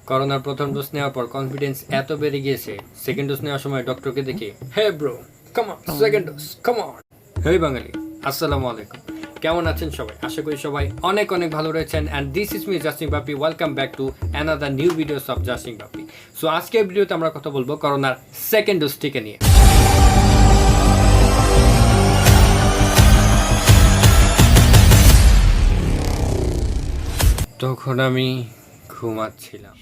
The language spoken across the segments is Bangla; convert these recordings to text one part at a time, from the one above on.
করোনার প্রথম ডোজ নেওয়ার পর কনফিডেন্স এত বেড়ে গিয়েছে, সেকেন্ড ডোজ নেওয়ার সময় ডক্টরকে দেখে hey bro come on second dose come on. Hey Bangali, আসসালামু আলাইকুম। কেমন আছেন সবাই? আশা করি সবাই অনেক অনেক ভালো রয়েছেন। And this is me Justing Bapi. Welcome back to another new videos of Justing Bapi. So আজকের ভিডিওতে আমরা কথা বলবো করোনার সেকেন্ড ডোজটিকে নিয়ে। তখন আমি ঘুমাচ্ছিলাম,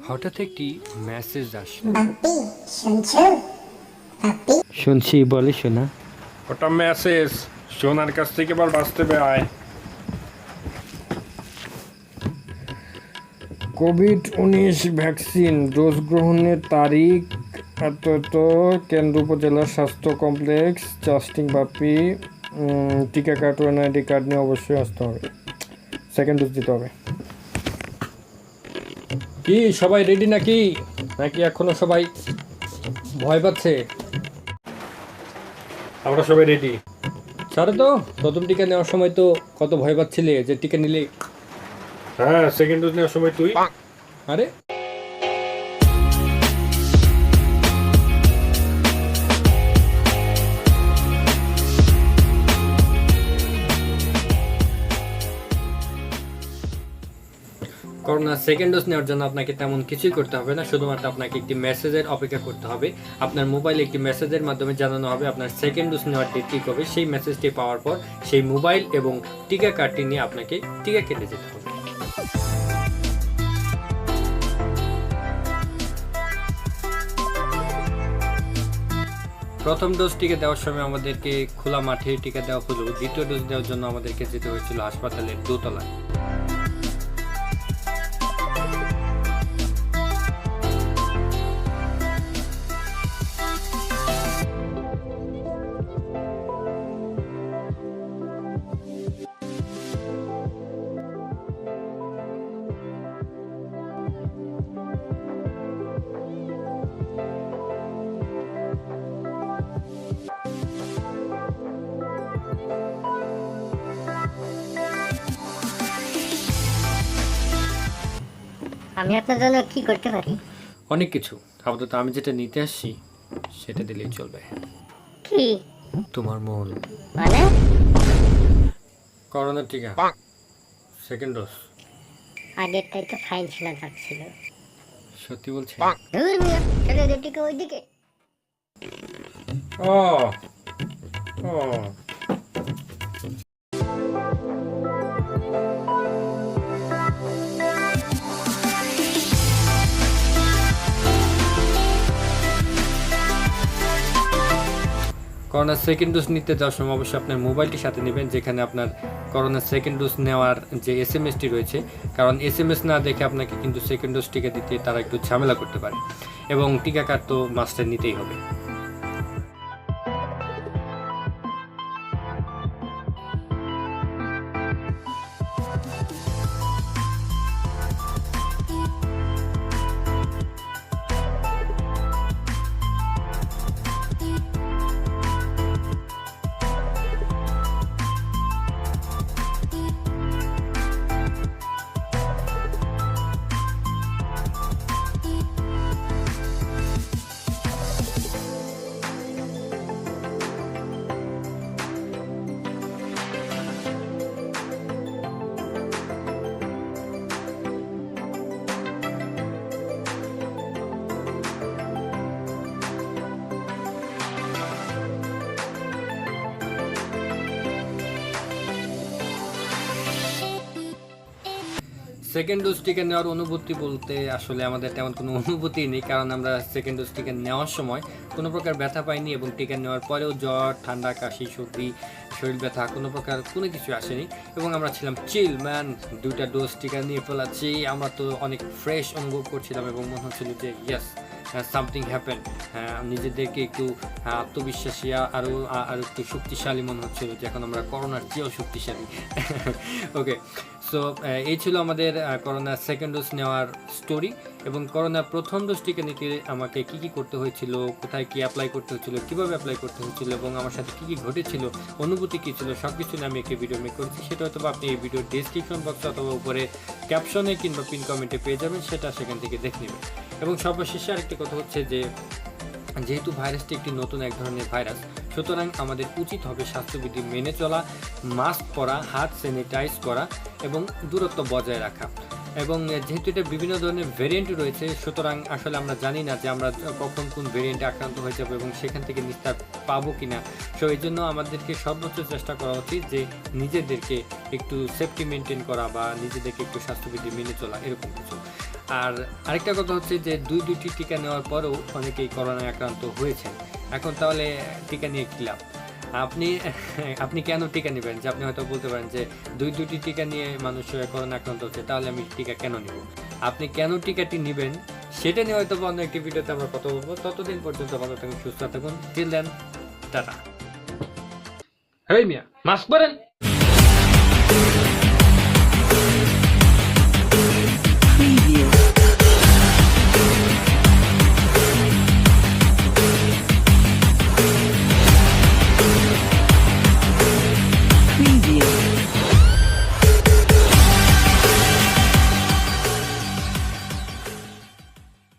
হঠাৎ একটি মেসেজ আসলো। বাপি শুনছো? বাপি শুনছি, বলে শোনা। ওটা মেসেজ, সোনার কাছ থেকে এবার বাঁচতে আয়। কোভিড-19 ভ্যাকসিন ডোজ গ্রহণের তারিখ এত কেন্দ্র উপজেলা স্বাস্থ্য কমপ্লেক্স জাস্টিং বাপি। টিকা কার্ড ও এনআইডি কার্ড নিয়ে অবশ্যই আসতে হবে, সেকেন্ড ডোজ দিতে হবে। কি সবাই রেডি নাকি নাকি এখনো সবাই ভয় পাচ্ছে? আমরা সবাই রেডি। ছাড়ো তো, প্রথম টিকা নেওয়ার সময় তো কত ভয় পাচ্ছিলে যে টিকা নিলে। হ্যাঁ, সেকেন্ড ডোজ নেওয়ার সময় তুই আরে করোনা সেকেন্ড ডোজ নেওয়ার জন্য আপনাকে তেমন কিছুই করতে হবে না, শুধুমাত্র আপনাকে একটি মেসেজের অপেক্ষা করতে হবে। আপনার মোবাইলে একটি মেসেজের মাধ্যমে জানানো হবে আপনার সেকেন্ড ডোজ নেওয়ার ডেট ঠিক হবে। সেই মেসেজটি পাওয়ার পর সেই মোবাইল এবং টিকা কার্ডটি নিয়ে আপনাকে টিকা কেটে যেতে হবে। প্রথম ডোজ টিকা দেওয়ার সময় আমাদেরকে খোলা মাঠে টিকা দেওয়া হলো। দ্বিতীয় ডোজ দেওয়ার জন্য আমাদেরকে যেতে হয়েছিল হাসপাতালের দোতলায়। আমি আপনার জন্য কি করতে পারি? অনেক কিছু, আপাতত আমি যেটা নিতে আসছি সেটা দিলেই চলবে। কি তোমার মন। মানে? করোনার টিকা সেকেন্ড ডোজ। আগেরটাই তো ফাইন ছিল, থাকছিল। সত্যি বলছি? দূর মিয়া, ছেলে দুটিকে ওইদিকে। ও ও করোনা সেকেন্ড ডোজ নিতে যাওয়ার সময় অবশ্যই আপনার মোবাইলটি সাথে নেবেন, যেখানে আপনার করোনা সেকেন্ড ডোজ নেওয়ার যে এসএমএসটি রয়েছে। কারণ এসএমএস না দেখে আপনাকে কিন্তু সেকেন্ড ডোজ টিকা দিতে তারা একটু ঝামেলা করতে পারে। এবং টিকা কার্ড তো মাস্টার নিতেই হবে। সেকেন্ড ডোজ টিকা নেওয়ার অনুভূতি বলতে আসলে আমাদের তেমন কোনো অনুভূতি নেই, কারণ আমরা সেকেন্ড ডোজ টিকা নেওয়ার সময় কোনো প্রকার ব্যথা পাইনি এবং টিকা নেওয়ার পরেও জ্বর, ঠান্ডা, কাশি, সর্দি, শরীর ব্যথা কোনো প্রকার কোনো কিছু আসেনি। এবং আমরা ছিলাম চিল ম্যান, দুইটা ডোজ টিকা নিয়ে ফেলাচ্ছি। আমরা তো অনেক ফ্রেশ অনুভব করছিলাম এবং মনে হচ্ছিল যে ইয়েস সামথিং হ্যাপেন। নিজেদেরকে একটু আত্মবিশ্বাসী আরও একটু শক্তিশালী মনে হচ্ছিল, যে এখন আমরা করোনার চেয়েও শক্তিশালী। ওকে, সো এই ছিল আমাদের করোনা সেকেন্ড ডোজ নেওয়ার স্টোরি। এবং করোনা প্রথম ডোজ টিকা নিতে আমাকে কি কি করতে হয়েছিল, কোথায় কি অ্যাপ্লাই করতে হয়েছিল, কিভাবে অ্যাপ্লাই করতে হয়েছিল এবং আমার সাথে কি কি ঘটেছিল, অনুভূতি কী ছিল, সব কিছু নিয়ে আমি একটি ভিডিও মেক করেছি। সেটা হয়তো আপনি এই ভিডিওর ডেসক্রিপশন বক্সে অথবা উপরে ক্যাপশনে কিংবা পিন কমেন্টে পেয়ে যাবেন, সেটা সেখান থেকে দেখে নেবেন। এবং সর্বশেষে আরেকটি কথা হচ্ছে যে যেহেতু ভাইরাসটি একটি নতুন এক ধরনের ভাইরাস, সুতরাং আমাদের উচিত হবে স্বাস্থ্যবিধি মেনে চলা, মাস্ক পরা, হাত স্যানিটাইজ করা এবং দূরত্ব বজায় রাখা। এবং যেহেতু এটা বিভিন্ন ধরনের ভেরিয়েন্ট রয়েছে, সুতরাং আসলে আমরা জানি না যে আমরা কখন কোন ভেরিয়েন্টে আক্রান্ত হয়ে যাবো এবং সেখান থেকে নিস্তার পাবো কিনা। সো এই জন্য আমাদেরকে সর্বোচ্চ চেষ্টা করা উচিত যে নিজেদেরকে একটু সেফটি মেনটেন করা বা নিজেদেরকে একটু স্বাস্থ্যবিধি মেনে চলা, এরকম কিছু। আর আরেকটা কথা হচ্ছে যে দুইটি টিকা নেওয়ার পরেও অনেকেই করোনায় আক্রান্ত হয়েছেন। এখন তাহলে টিকা নিয়ে কী লাভ? আপনি কেন টিকা নেবেন? যে আপনি হয়তো বলতে পারেন যে দুইটি টিকা নিয়ে মানুষ করোনা আক্রান্ত হচ্ছে, তাহলে আমি টিকা কেন নেব? আপনি কেন টিকাটি নেবেন সেটা নিয়ে হয়তো অন্য একটি ভিডিওতে আমরা কথা বলবো। ততদিন পর্যন্ত ভালো থাকুন, সুস্থ থাকুন। Till then, tata. হেই মিয়া, মাস্ক পরেন।